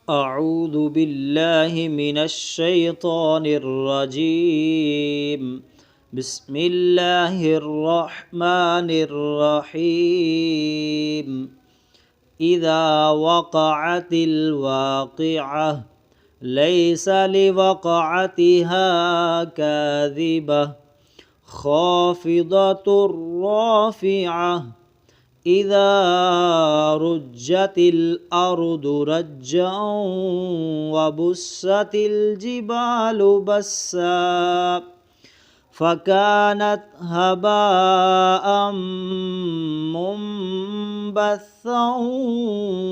أعوذ بالله من الشيطان الرجيم. بسم الله الرحمن الرحيم. إذا وقعت الواقعة ليس لوقعتها كاذبة خافضة رافعة إذا رجت الأرض رجا وبست الجبال بسا فكانت هباء منبثا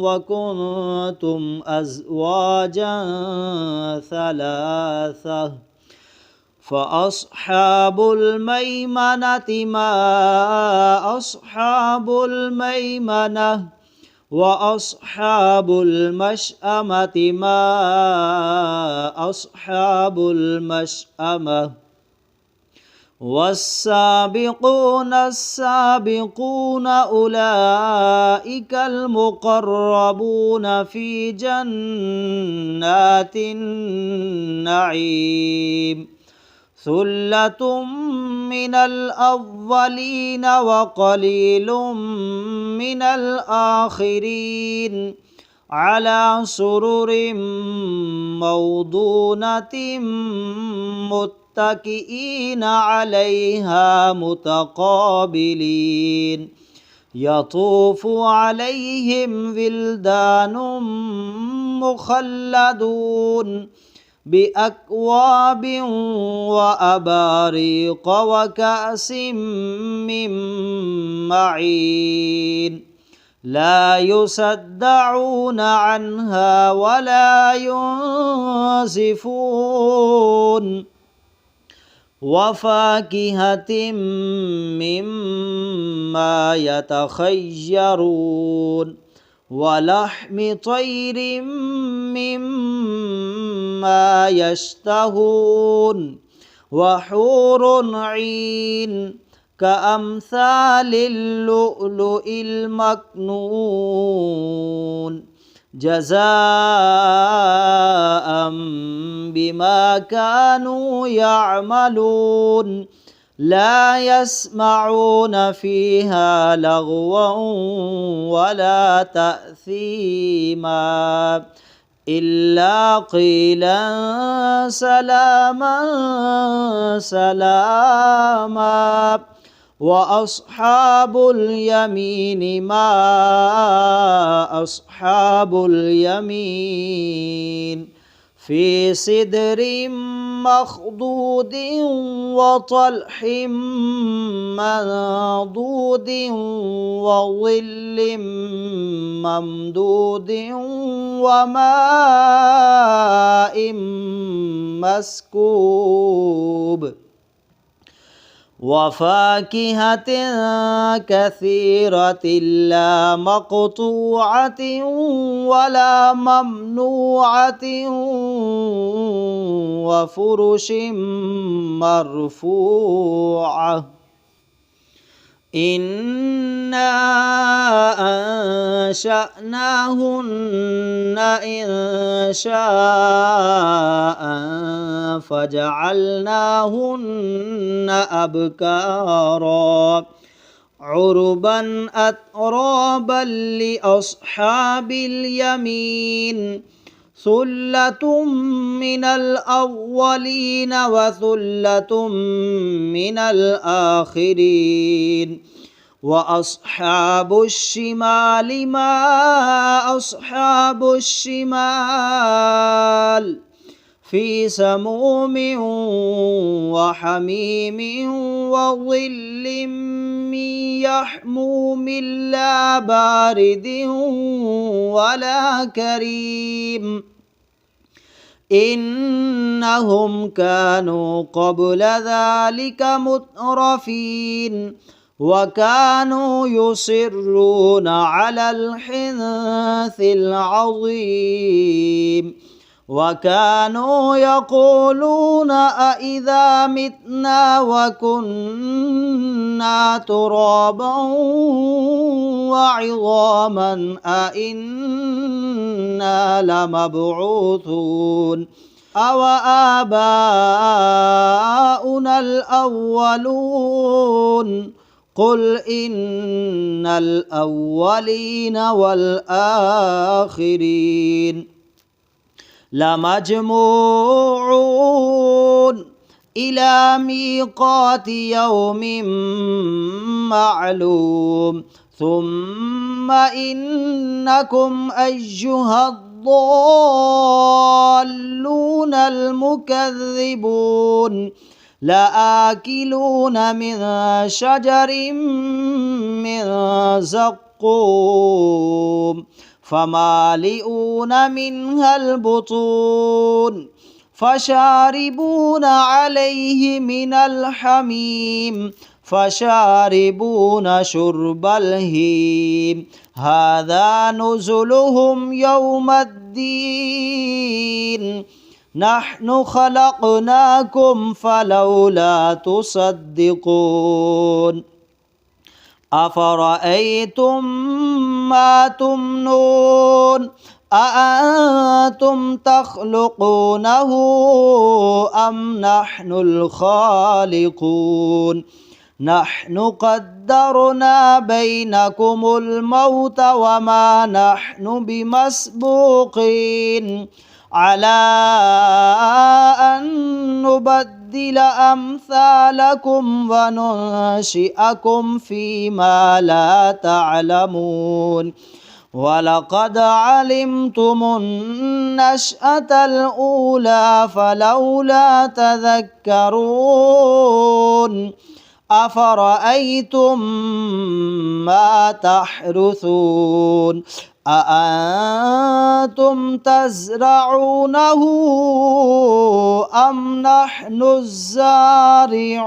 وكنتم أزواجا ثلاثة فأصحاب الميمنة ما أصحاب الميمنة وأصحاب المشأمة ما أصحاب المشأمة والسابقون السابقون أولئك المقربون في جنات النعيم ثلة من الأولين وقليل من الآخرين على سرر موضونة متكئين عليها متقابلين يطوف عليهم ولدان مخلدون بأكواب وأباريق وكأس من معين لا يصدعون عنها ولا ينزفون وفاكهة مما يتخيرون ولحم طير مما يشتهون وحور عين كأمثال اللؤلؤ المكنون جزاء بما كانوا يعملون لا يسمعون فيها لغوا ولا تأثيما إلا قيلا سلاما سلاما وأصحاب اليمين ما أصحاب اليمين في سدر مخضود وطلح منضود وظل ممدود وماء مسكوب وفاكهة كثيرة لا مقطوعة ولا ممنوعة وفرش مرفوعة إنا أنشأناهن إنشاء فجعلناهن أبكارا عربا أترابا لأصحاب اليمين ثلة من الأولين وثلة من الآخرين وأصحاب الشمال ما أصحاب الشمال في سموم وحميم وظل من يحموم لا بارد ولا كريم إنهم كانوا قبل ذلك مترفين وكانوا يصرون على الحنث العظيم وكانوا يقولون أإذا متنا وكنا ترابا وعظاما أإنا لمبعوثون أو آباؤنا الأولون قل إن الأولين والآخرين لمجموعون إلى ميقات يوم معلوم ثم إنكم أيها الضالون المكذبون لآكلون من شجر من زقوم فمالئون منها البطون فشاربون عليه من الحميم فشاربون شرب الهيم هذا نزلهم يوم الدين نحن خلقناكم فلولا تصدقون أفرأيتم ما تمنون أأنتم تخلقونه أم نحن الخالقون نحن قدرنا بينكم الموت وما نحن بمسبوقين على أن نبدل أمثالكم وننشئكم فيما لا تعلمون ولقد علمتم النشأة الأولى فلولا تذكرون أفرأيتم ما تحرثون أأنتم تزرعونه أم نحن الزارعون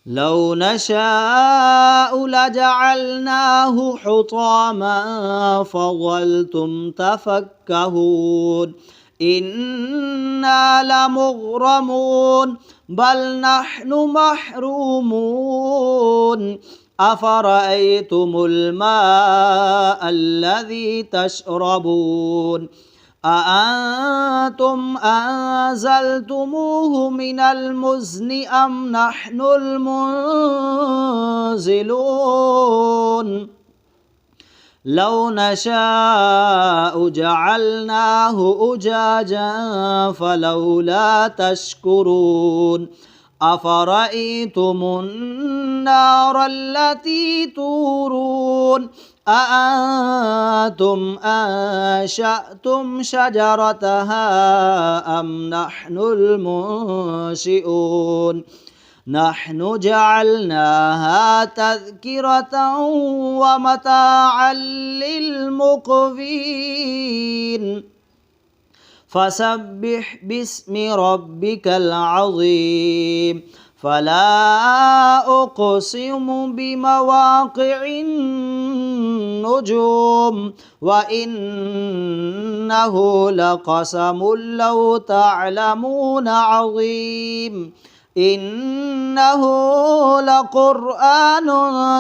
لو نشاء لجعلناه حطاما فظلتم تفكهون إنا لمغرمون بل نحن محرومون أفرأيتم الماء الذي تشربون أأنتم أنزلتموه من المزن أم نحن المنزلون لو نشاء جعلناه أجاجا فلولا تشكرون أفرأيتم النار التي تورون أأنتم أنشأتم شجرتها أم نحن المنشئون نحن جعلناها تذكرة ومتاعا للمقوين فسبح باسم ربك العظيم فلا أقسم بمواقع النجوم وإنه لقسم لو تعلمون عظيم إنه لقرآن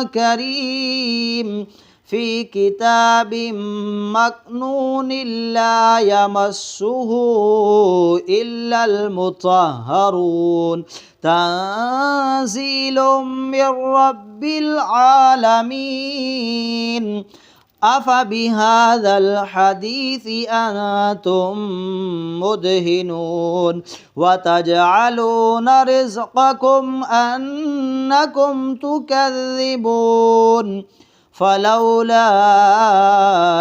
كريم في كتاب مكنون لا يمسه إلا المطهرون تنزيل من رب العالمين أفبهذا الحديث أنتم مدهنون وتجعلون رزقكم أنكم تكذبون فلولا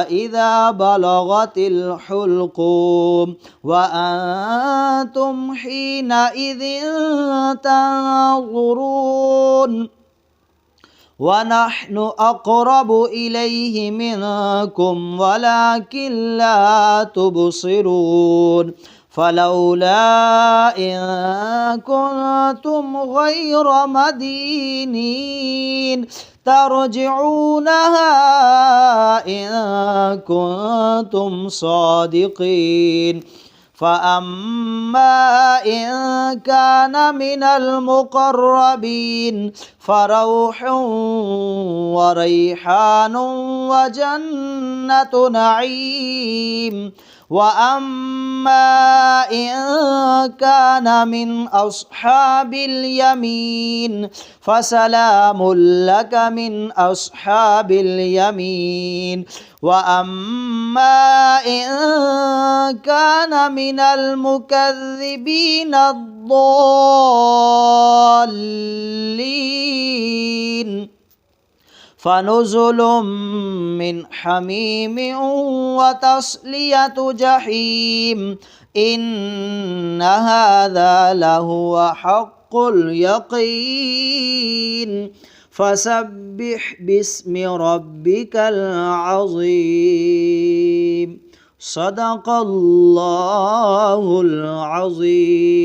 إذا بلغت الحلقوم وأنتم حينئذ تنظرون ونحن أقرب إليه منكم ولكن لا تبصرون فلولا إن كنتم غير مدينين ترجعونها إن كنتم صادقين فأما إن كان من المقربين فروح وريحان وجنة نعيم وأما إن كان من أصحاب اليمين فسلام لك من أصحاب اليمين وأما إن كان من المكذبين الضالين فنزل من حميم وتصلية جحيم إن هذا لهو حق اليقين فسبح باسم ربك العظيم صدق الله العظيم.